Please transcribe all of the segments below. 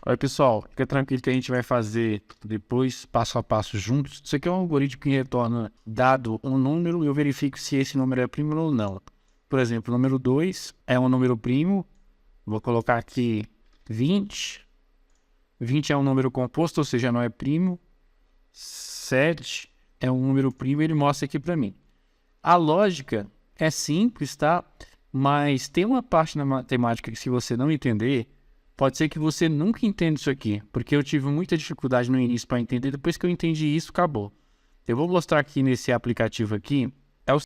Oi, pessoal, fica tranquilo que a gente vai fazer depois, passo a passo, juntos. Isso aqui é um algoritmo que retorna, dado um número, eu verifico se esse número é primo ou não. Por exemplo, o número 2 é um número primo, vou colocar aqui 20. 20 é um número composto, ou seja, não é primo. 7 é um número primo, ele mostra aqui para mim. A lógica é simples, tá? Mas tem uma parte na matemática que, se você não entender, pode ser que você nunca entenda isso aqui, porque eu tive muita dificuldade no início para entender. Depois que eu entendi isso, acabou. Eu vou mostrar aqui nesse aplicativo aqui. É o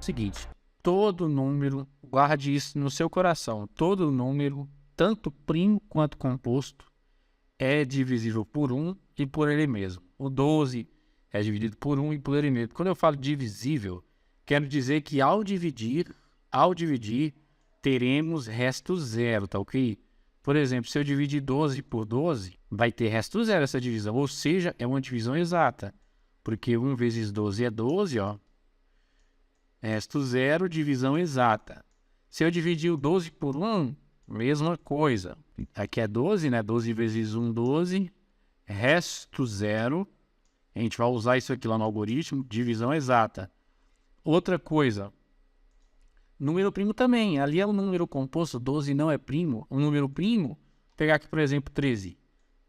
seguinte: todo número, guarde isso no seu coração. Todo número, tanto primo quanto composto, é divisível por 1 e por ele mesmo. O 12 é dividido por 1 e por ele mesmo. Quando eu falo divisível, quero dizer que ao dividir, teremos resto zero, tá ok? Por exemplo, se eu dividir 12 por 12, vai ter resto zero essa divisão, ou seja, é uma divisão exata, porque 1 vezes 12 é 12, ó. Resto zero, divisão exata. Se eu dividir o 12 por 1, mesma coisa. Aqui é 12, né? 12 vezes 1, 12. Resto zero. A gente vai usar isso aqui lá no algoritmo, divisão exata. Outra coisa, número primo também. Ali é um número composto, 12 não é primo. Um número primo, vou pegar aqui, por exemplo, 13.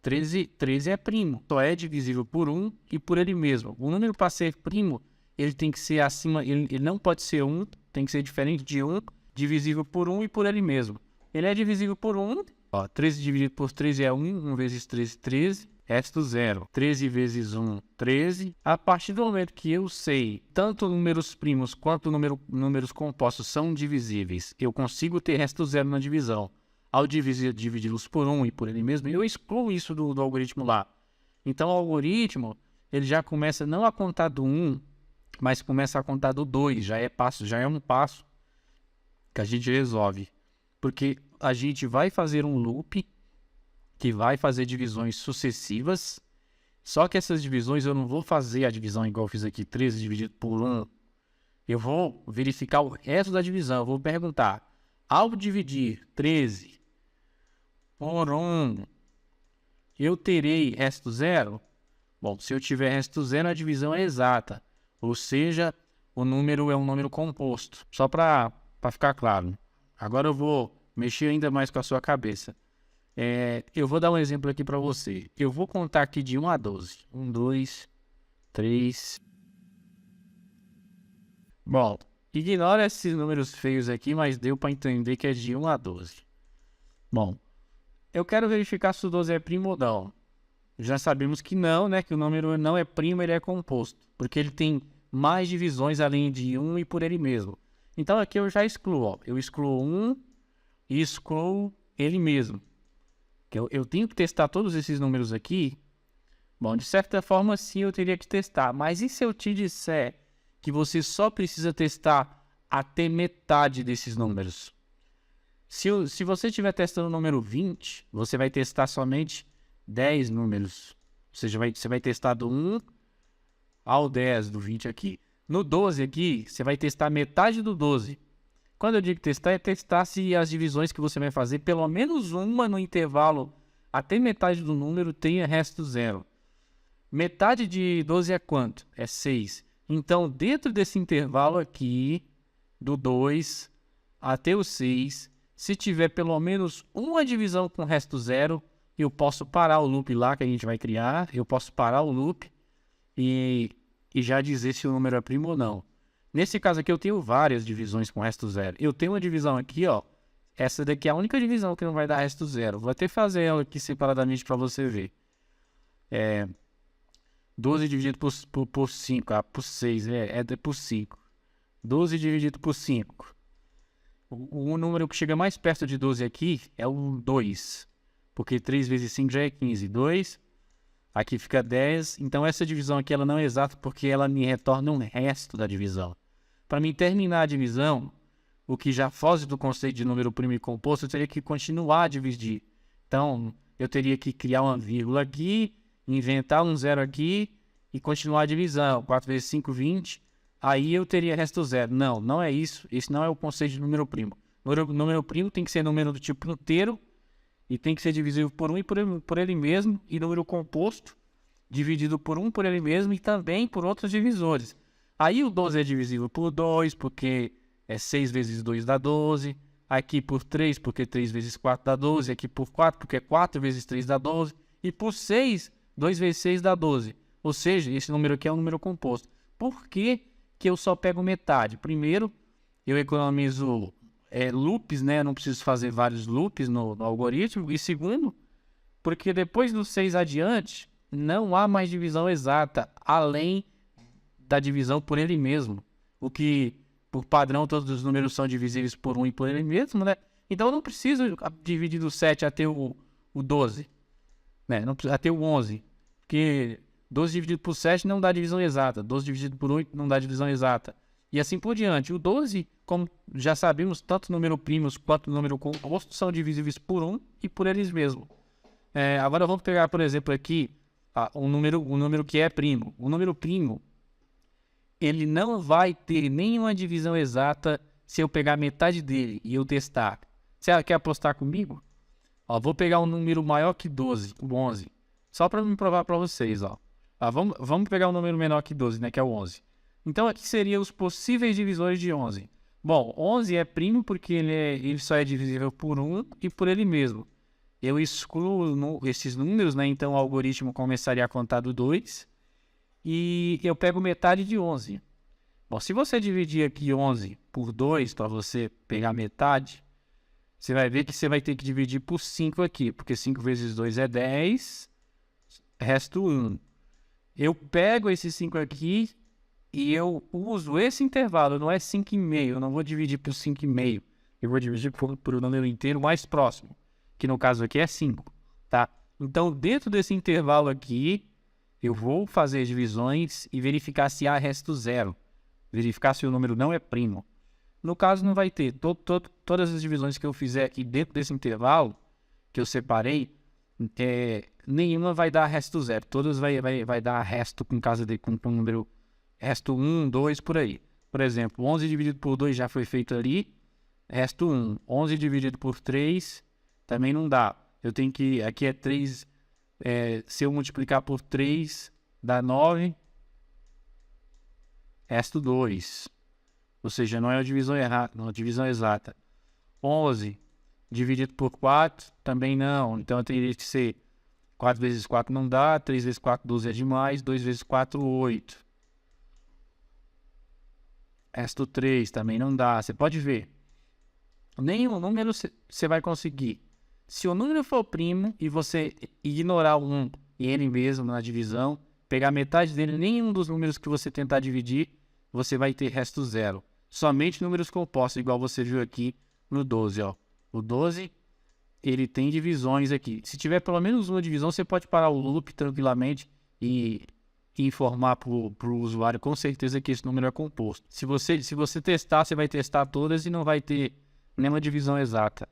13 é primo, só é divisível por 1 e por ele mesmo. O número, para ser primo, ele tem que ser acima, ele não pode ser 1, tem que ser diferente de 1, divisível por 1 e por ele mesmo. Ele é divisível por 1, ó, 13 dividido por 13 é 1, 1 vezes 13, 13, resto zero. 13 vezes 1, 13. A partir do momento que eu sei tanto números primos quanto números compostos são divisíveis, eu consigo ter resto zero na divisão. Ao dividi-los por 1 e por ele mesmo, eu excluo isso do algoritmo lá. Então, o algoritmo, ele já começa não a contar do 1, mas começa a contar do 2. Já é um passo que a gente resolve. Porque a gente vai fazer um loop que vai fazer divisões sucessivas. Só que essas divisões eu não vou fazer a divisão igual eu fiz aqui, 13 dividido por 1. Eu vou verificar o resto da divisão. Eu vou perguntar, ao dividir 13 por 1, eu terei resto zero? Bom, se eu tiver resto zero, a divisão é exata. Ou seja, o número é um número composto. Só para ficar claro. Agora eu vou mexer ainda mais com a sua cabeça. Eu vou dar um exemplo aqui para você. Eu vou contar aqui de 1 a 12. 1, 2, 3. Bom, ignora esses números feios aqui, mas deu para entender que é de 1 a 12. Bom, eu quero verificar se o 12 é primo ou não. Já sabemos que não, né? Que o número não é primo, ele é composto. Porque ele tem mais divisões além de 1 e por ele mesmo. Então aqui eu já excluo, ó. Eu excluo 1 e excluo ele mesmo. Eu tenho que testar todos esses números aqui. Bom, de certa forma sim, eu teria que testar. Mas e se eu te disser que você só precisa testar até metade desses números? Se você estiver testando o número 20, você vai testar somente 10 números. Ou seja, você vai testar do 1 ao 10 do 20 aqui. No 12 aqui, você vai testar metade do 12. Quando eu digo testar, é testar se as divisões que você vai fazer, pelo menos uma no intervalo até metade do número, tenha resto zero. Metade de 12 é quanto? É 6. Então, dentro desse intervalo aqui, do 2 até o 6, se tiver pelo menos uma divisão com resto zero, eu posso parar o loop lá que a gente vai criar. Eu posso parar o loop e já dizer se o número é primo ou não. Nesse caso aqui eu tenho várias divisões com resto zero. Eu tenho uma divisão aqui, ó. Essa daqui é a única divisão que não vai dar resto zero. Vou até fazer ela aqui separadamente para você ver. 12 dividido por 5, por 6, é por 5. 12 dividido por 5. O número que chega mais perto de 12 aqui é o 2. Porque 3 vezes 5 já é 15. 2, aqui fica 10. Então essa divisão aqui ela não é exata porque ela me retorna um resto da divisão. Para mim terminar a divisão, o que já foge do conceito de número primo e composto, eu teria que continuar a dividir. Então, eu teria que criar uma vírgula aqui, inventar um zero aqui e continuar a divisão. 4 vezes 5, 20. Aí eu teria resto zero. Não, não é isso. Esse não é o conceito de número primo. Número primo tem que ser número do tipo inteiro e tem que ser divisível por 1 e por ele mesmo. E número composto dividido por 1 por ele mesmo e também por outros divisores. Aí o 12 é divisível por 2, porque 6 vezes 2 dá 12. Aqui por 3, porque 3 vezes 4 dá 12. Aqui por 4, porque 4 vezes 3 dá 12. E por 6, 2 vezes 6 dá 12. Ou seja, esse número aqui é um número composto. Por que eu só pego metade? Primeiro, eu economizo loops, né? Eu não preciso fazer vários loops no algoritmo. E segundo, porque depois do 6 adiante, não há mais divisão exata, além da divisão por ele mesmo. O que, por padrão, todos os números são divisíveis por 1 e por ele mesmo, né? Então eu não preciso dividir do 7 até o 12, né? Não precisa até o 11, porque 12 dividido por 7 não dá divisão exata, 12 dividido por 8 não dá divisão exata, e assim por diante. O 12, como já sabemos, tanto número primos quanto número composto são divisíveis por 1 e por eles mesmos. Agora vamos pegar, por exemplo, aqui um número que é primo. O número primo, ele não vai ter nenhuma divisão exata se eu pegar metade dele e eu testar. Você quer apostar comigo? Vou pegar um número maior que 12, o 11. Só para me provar para vocês. Vamos pegar um número menor que 12, né, que é o 11. Então aqui seriam os possíveis divisores de 11. Bom, 11 é primo porque ele só é divisível por 1 e por ele mesmo. Eu excluo esses números, né? Então o algoritmo começaria a contar do 2 e eu pego metade de 11. Bom, se você dividir aqui 11 por 2 para você pegar metade, você vai ver que você vai ter que dividir por 5 aqui, porque 5 vezes 2 é 10, resto 1. Eu pego esse 5 aqui e eu uso esse intervalo, não é 5,5, eu não vou dividir por 5,5, eu vou dividir por um número inteiro mais próximo, que no caso aqui é 5, tá? Então, dentro desse intervalo aqui, eu vou fazer as divisões e verificar se há resto zero, verificar se o número não é primo. No caso, não vai ter. Todas as divisões que eu fizer aqui dentro desse intervalo, que eu separei, nenhuma vai dar resto zero. Todas vai dar resto com um número resto 1, 2, por aí. Por exemplo, 11 dividido por 2 já foi feito ali, resto 1. 11 dividido por 3 também não dá. Eu tenho que... Aqui é 3... se eu multiplicar por 3, dá 9, resto 2. Ou seja, não é uma divisão errada, não é uma divisão exata. 11 dividido por 4, também não. Então, eu teria que ser 4 vezes 4 não dá, 3 vezes 4, 12 é demais, 2 vezes 4, 8. Resto 3 também não dá. Você pode ver. Nenhum número você vai conseguir. Se o número for primo e você ignorar o 1 e ele mesmo na divisão, pegar metade dele, nenhum dos números que você tentar dividir, você vai ter resto zero. Somente números compostos, igual você viu aqui no 12. O 12, ele tem divisões aqui. Se tiver pelo menos uma divisão, você pode parar o loop tranquilamente e informar para o usuário com certeza que esse número é composto. Se você testar, você vai testar todas e não vai ter nenhuma divisão exata.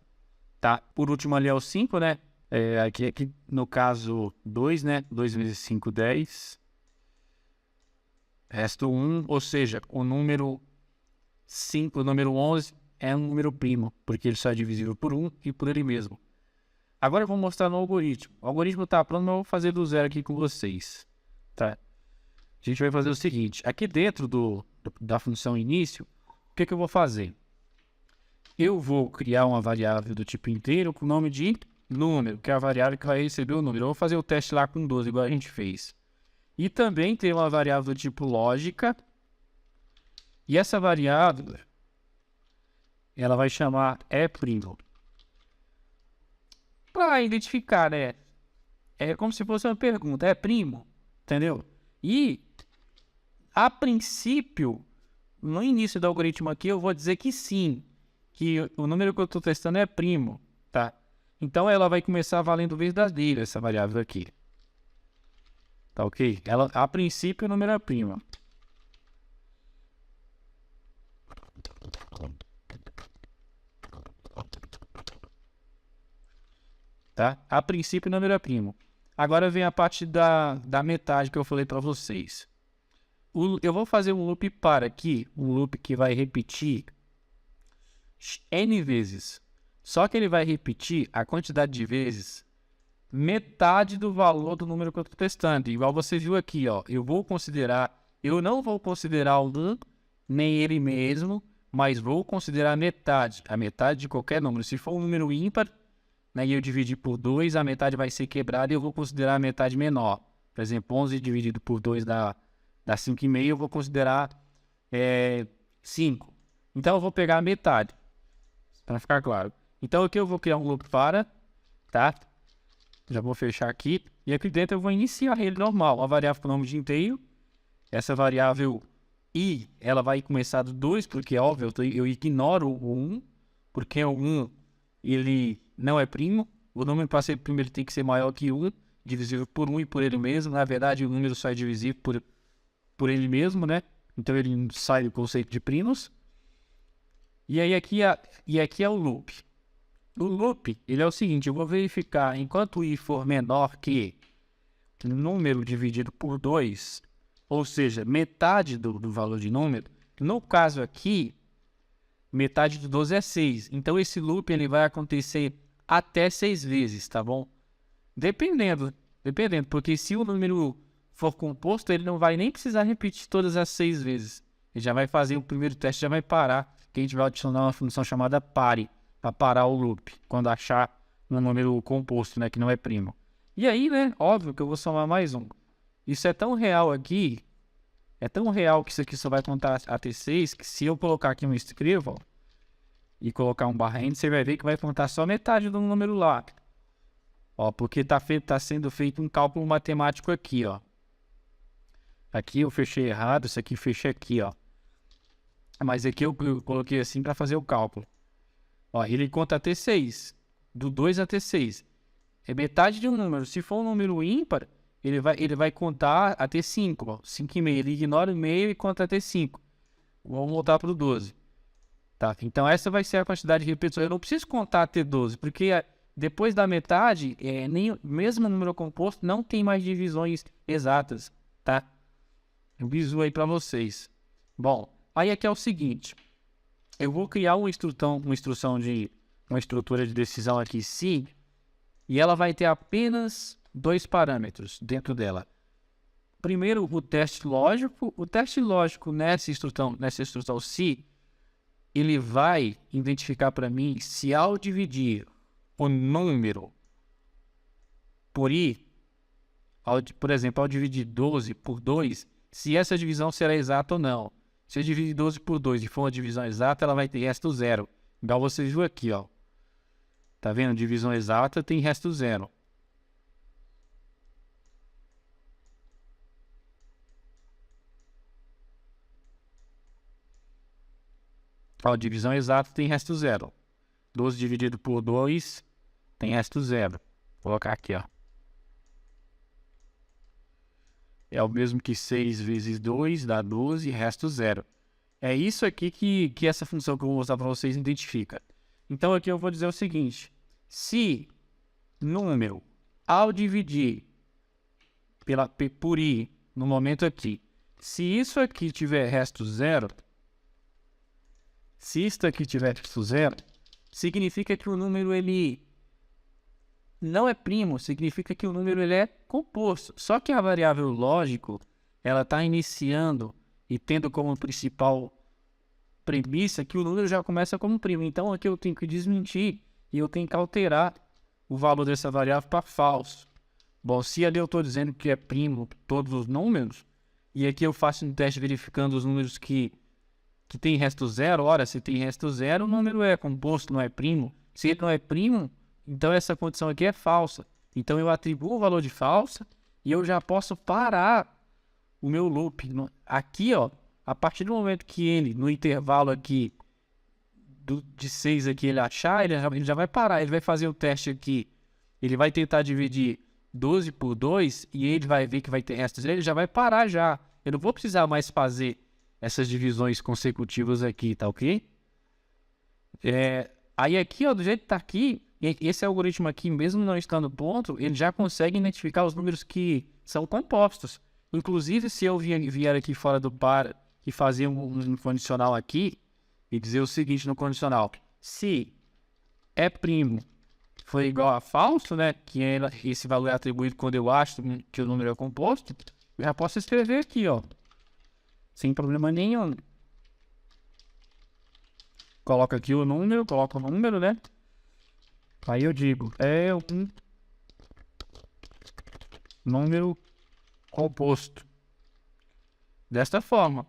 Tá? Por último ali é o 5, né? Aqui no caso 2, né? 2 vezes 5, 10. Resto 1, ou seja, o número 5, o número 11 é um número primo, porque ele só é divisível por 1 e por ele mesmo. Agora eu vou mostrar no algoritmo. O algoritmo está pronto, mas eu vou fazer do zero aqui com vocês. Tá? A gente vai fazer o seguinte. Aqui dentro da função início, o que eu vou fazer? Eu vou criar uma variável do tipo inteiro com o nome de número, que é a variável que vai receber o número. Eu vou fazer o teste lá com 12, igual a gente fez. E também tem uma variável do tipo lógica. E essa variável, ela vai chamar primo. Para identificar, né? É como se fosse uma pergunta. É primo? Entendeu? E, a princípio, no início do algoritmo aqui, eu vou dizer que sim. Que o número que eu estou testando é primo, tá? Então, ela vai começar valendo verdadeiro, essa variável aqui. Tá ok? A princípio, o número é primo. Tá? A princípio, o número é primo. Agora vem a parte da metade que eu falei para vocês. Eu vou fazer um loop par aqui, um loop que vai repetir N vezes. Só que ele vai repetir a quantidade de vezes metade do valor do número que eu estou testando. Igual você viu aqui, ó. Eu não vou considerar o 1, nem ele mesmo, mas vou considerar a metade de qualquer número. Se for um número ímpar, né, e eu dividir por 2, a metade vai ser quebrada e eu vou considerar a metade menor. Por exemplo, 11 dividido por 2 dá 5,5, eu vou considerar 5. Então, eu vou pegar a metade, para ficar claro. Então, aqui eu vou criar um loop para, tá? Já vou fechar aqui. E aqui dentro eu vou iniciar ele normal. Uma variável com nome de inteiro. Essa variável i, ela vai começar do 2, porque, óbvio, eu ignoro o 1, porque o 1, ele não é primo. O número para ser primo, ele tem que ser maior que 1, divisível por 1 e por ele mesmo. Na verdade, o número só é divisível por ele mesmo, né? Então, ele sai do conceito de primos. E aí, aqui é o loop. O loop, ele é o seguinte, eu vou verificar, enquanto i for menor que número dividido por 2, ou seja, metade do valor de número, no caso aqui, metade do 12 é 6. Então, esse loop ele vai acontecer até 6 vezes, tá bom? Dependendo, porque se o número for composto, ele não vai nem precisar repetir todas as 6 vezes. Ele já vai fazer o primeiro teste, já vai parar, que a gente vai adicionar uma função chamada pare, para parar o loop, quando achar um número composto, né, que não é primo. E aí, né, óbvio que eu vou somar mais um. Isso é tão real aqui, é tão real que isso aqui só vai contar até 6, que se eu colocar aqui um escrevo, ó, e colocar um barra end, você vai ver que vai contar só metade do número lá. Ó, porque tá sendo feito um cálculo matemático aqui, ó. Aqui eu fechei errado, isso aqui fechei aqui, ó. Mas aqui eu coloquei assim para fazer o cálculo. Ó, ele conta até 6, do 2 até 6. É metade de um número. Se for um número ímpar, ele vai contar até 5. Ó, 5,5. Ele ignora o meio e conta até 5. Vamos voltar para o 12. Tá? Então, essa vai ser a quantidade de repetições. Eu não preciso contar até 12, porque depois da metade, mesmo número composto, não tem mais divisões exatas. Tá? Eu bizu aí para vocês. Bom, aí aqui é o seguinte. Eu vou criar uma estrutura de decisão aqui, se, e ela vai ter apenas 2 parâmetros dentro dela. Primeiro, o teste lógico. O teste lógico nessa instrução se, ele vai identificar para mim se ao dividir o número por i, por exemplo, ao dividir 12 por 2, se essa divisão será exata ou não. Se eu dividir 12 por 2 e for uma divisão exata, ela vai ter resto 0. Igual vocês viram aqui, ó. Tá vendo? Divisão exata tem resto 0. Ó, divisão exata tem resto 0. 12 dividido por 2 tem resto 0. Vou colocar aqui, ó. É o mesmo que 6 vezes 2 dá 12, resto 0. É isso aqui que essa função que eu vou mostrar para vocês identifica. Então aqui eu vou dizer o seguinte. Se número, ao dividir por i, no momento aqui, se isso aqui tiver resto 0, se isso aqui tiver resto 0, significa que o número ele não é primo, significa que o número ele é composto. Só que a variável lógico, ela está iniciando e tendo como principal premissa que o número já começa como primo. Então aqui eu tenho que desmentir e eu tenho que alterar o valor dessa variável para falso. Bom, se ali eu estou dizendo que é primo todos os números, e aqui eu faço um teste verificando os números que tem resto 0, ora, se tem resto 0, o número é composto, não é primo. Se ele não é primo, então essa condição aqui é falsa. Então eu atribuo o valor de falsa e eu já posso parar o meu loop. Aqui, ó, a partir do momento que ele, no intervalo aqui, de 6 aqui, ele achar, ele já vai parar. Ele vai fazer o teste aqui. Ele vai tentar dividir 12 por 2 e ele vai ver que vai ter resto 0. Ele já vai parar já. Eu não vou precisar mais fazer essas divisões consecutivas aqui, tá ok? Aí aqui, ó, do jeito que tá aqui, E esse algoritmo aqui, mesmo não estando pronto, ele já consegue identificar os números que são compostos. Inclusive, se eu vier aqui fora do par e fazer um condicional aqui, e dizer o seguinte no condicional: se é primo for igual a falso, né, que esse valor é atribuído quando eu acho que o número é composto, eu já posso escrever aqui, ó, sem problema nenhum. Coloco aqui o número, né? Aí eu digo, é um número composto. Desta forma.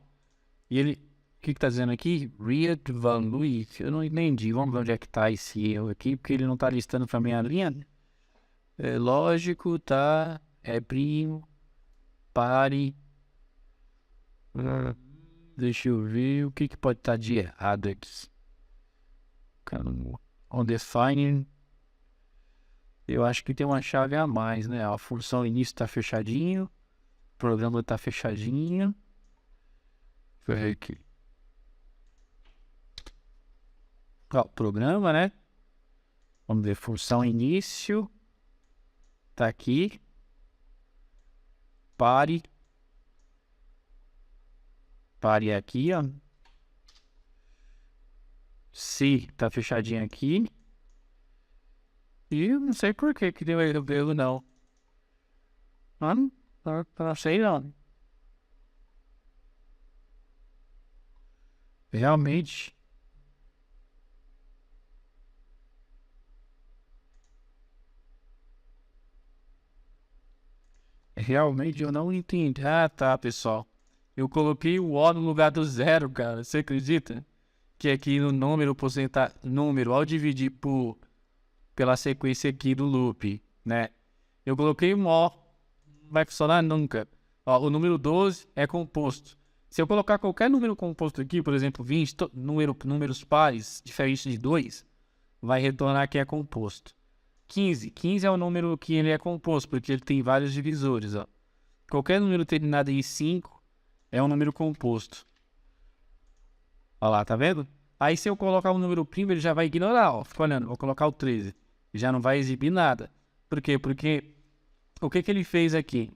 E ele, o que está dizendo aqui? Read value. Eu não entendi. Vamos ver onde é que está esse erro aqui, porque ele não está listando para minha linha. É lógico, tá? É primo, pare. Deixa eu ver o que pode estar de errado aqui. Undefined. Eu acho que tem uma chave a mais, né? A função início está fechadinho. O programa está fechadinho. Deixa eu ver aqui. Ó, programa, né? Vamos ver, função início. Tá aqui. Pare. Pare aqui, ó. Se tá fechadinho aqui. E eu não sei por que deu erro, não. Não sei não. Realmente. Realmente eu não entendi. Ah, tá, pessoal. Eu coloquei o O no lugar do zero, cara. Você acredita? Que aqui no número, número, ao dividir pela sequência aqui do loop, né? Eu coloquei um O. Não vai funcionar nunca. Ó, o número 12 é composto. Se eu colocar qualquer número composto aqui, por exemplo, 20, números pares diferentes de 2, vai retornar que é composto. 15 é o número que ele é composto, porque ele tem vários divisores, ó. Qualquer número terminado em 5 é um número composto. Olha lá, tá vendo? Aí se eu colocar um número primo, ele já vai ignorar, ó. Fica olhando, vou colocar o 13. Já não vai exibir nada. Por quê? Porque o que ele fez aqui?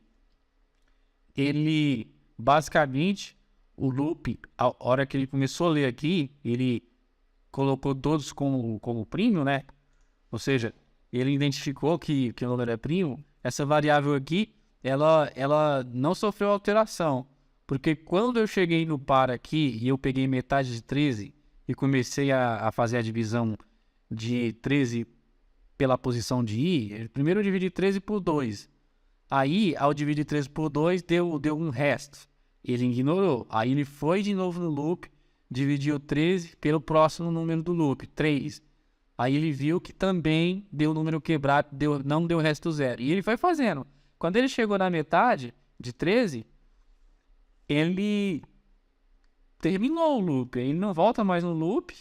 Ele, basicamente, o loop, a hora que ele começou a ler aqui, ele colocou todos como primo, né? Ou seja, ele identificou que o número é primo. Essa variável aqui, ela não sofreu alteração. Porque quando eu cheguei no par aqui e eu peguei metade de 13 e comecei a fazer a divisão de 13 pela posição de i, primeiro eu dividi 13 por 2. Aí, ao dividir 13 por 2, deu um resto. Ele ignorou. Aí ele foi de novo no loop, dividiu 13 pelo próximo número do loop, 3. Aí ele viu que também deu número quebrado, não deu resto zero. E ele foi fazendo. Quando ele chegou na metade de 13, ele terminou o loop. Ele não volta mais no loop.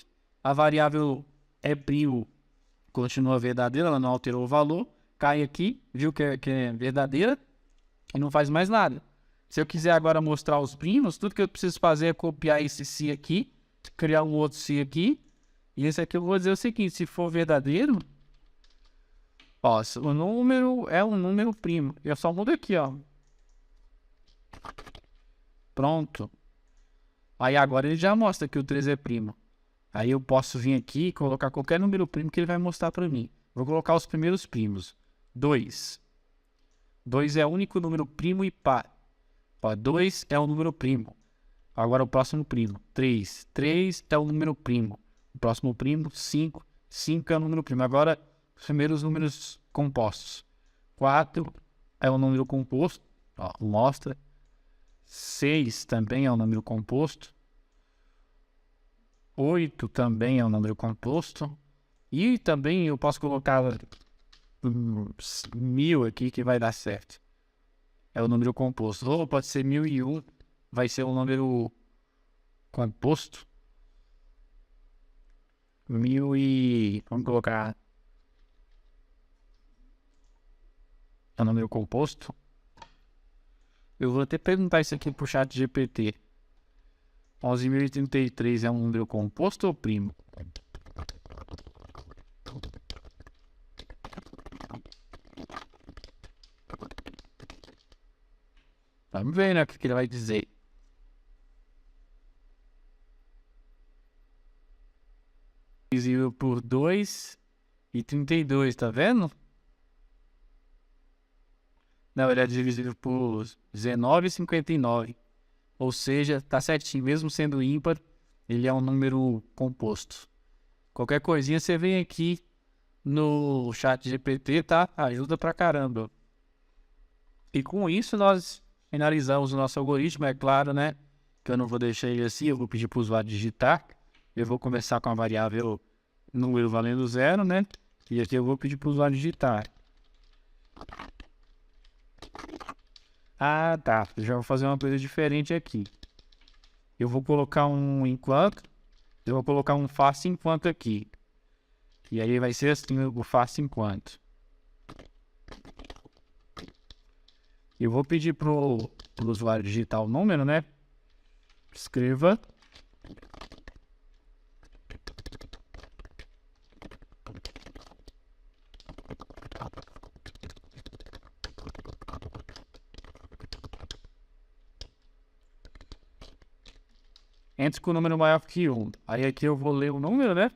A variável é primo, continua verdadeira, ela não alterou o valor. Cai aqui, viu que é verdadeira e não faz mais nada. Se eu quiser agora mostrar os primos, tudo que eu preciso fazer é copiar esse si aqui, criar um outro si aqui. E esse aqui eu vou dizer o seguinte: se for verdadeiro, ó, o número é um número primo. Eu só mudo aqui, ó. Pronto. Aí agora ele já mostra que o 13 é primo. Aí eu posso vir aqui e colocar qualquer número primo que ele vai mostrar para mim. Vou colocar os primeiros primos. 2. 2 é o único número primo e par. Ó, 2 é o número primo. Agora o próximo primo. 3. 3 é o número primo. O próximo primo, 5. 5 é o número primo. Agora, os primeiros números compostos. 4 é o número composto. Ó, mostra. 6 também é um número composto. 8 também é um número composto. E também eu posso colocar 1000 aqui que vai dar certo. É o número composto. Ou pode ser 1001. Vai ser um número composto. 1000 e... Vamos colocar... É um número composto. Eu vou até perguntar isso aqui pro chat GPT. 11.033 é um número composto ou primo? Vamos ver, né, o que ele vai dizer. Divisível por 2 e 32, tá vendo? Não, ele é divisível por 19,59. Ou seja, tá certinho, mesmo sendo ímpar, ele é um número composto. Qualquer coisinha você vem aqui no chat GPT, tá? Ajuda pra caramba. E com isso nós finalizamos o nosso algoritmo, é claro, né? Que eu não vou deixar ele assim, eu vou pedir para o usuário digitar. Eu vou começar com a variável número valendo 0, né? E aqui eu vou pedir para o usuário digitar. Ah, tá. Eu já vou fazer uma coisa diferente aqui. Eu vou colocar um enquanto. Eu vou colocar um faça enquanto aqui. E aí vai ser assim o faça enquanto. Eu vou pedir pro usuário digitar o número, né? Escreva. Entre com o número maior que 1. Aí aqui eu vou ler o número, né?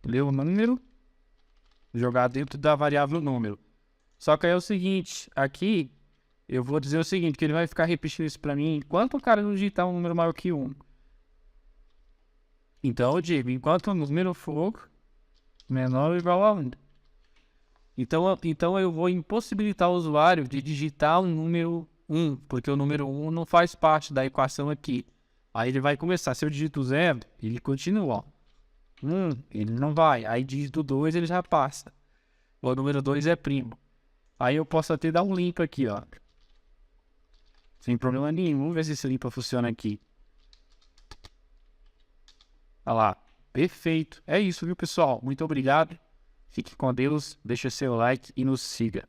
Ler o número. Jogar dentro da variável número. Só que aí é o seguinte, aqui eu vou dizer o seguinte, que ele vai ficar repetindo isso para mim enquanto o cara não digitar um número maior que 1. Então eu digo, enquanto o número for menor ou igual a 1. Então eu vou impossibilitar o usuário de digitar o número 1, porque o número 1 não faz parte da equação aqui. Aí ele vai começar, se eu digito 0, ele continua, ó. Ele não vai. Aí digito 2, ele já passa. O número 2 é primo. Aí eu posso até dar um limpo aqui, ó. Sem problema nenhum. Vamos ver se esse limpa funciona aqui. Olha lá. Perfeito. É isso, viu, pessoal? Muito obrigado. Fique com Deus. Deixa seu like e nos siga.